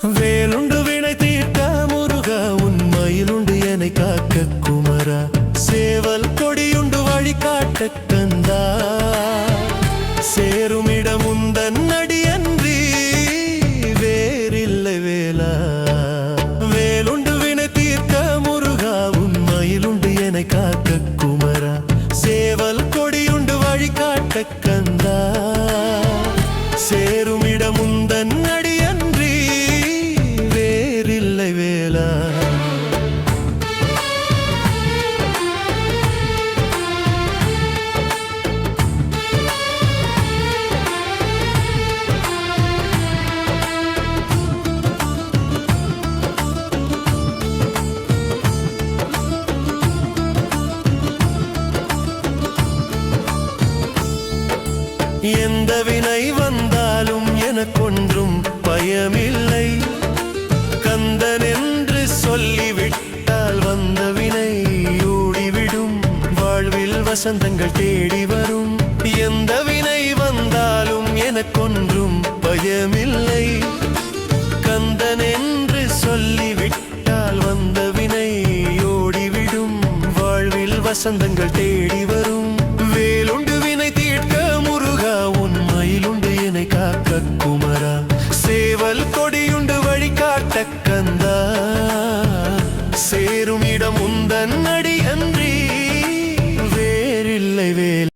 வேலுண்டு வினை தீர்க்க முருகா உண்மையிலுண்டு என்னை காக்க குமரா சேவல் கொடியுண்டு வழிகாட்ட கந்தா சேருமிடம் உந்தன் அடியன்றி வேறில்லை வேலா வேலுண்டு வினை தீர்க்க முருகா உண்மையிலுண்டு என்னை காக்க குமரா சேவல் கொடியுண்டு வழிகாட்ட கந்தா சேருமிடம் உந்தன் அடியன்றி வேறில்லை வேலா எந்த வினை வந்தாலும் எனக்கொன்றும் பயமில்லை கந்தன் என்று சொல்லிவிட்டால் வந்த வினை ஓடிவிடும் வாழ்வில் வசந்தங்கள் தேடி வரும் எந்த வினை வந்தாலும் எனக்கொன்றும் பயமில்லை கந்தன் என்று சொல்லிவிட்டால் வந்த வினை ஓடிவிடும் வாழ்வில் வசந்தங்கள் தேடி வரும்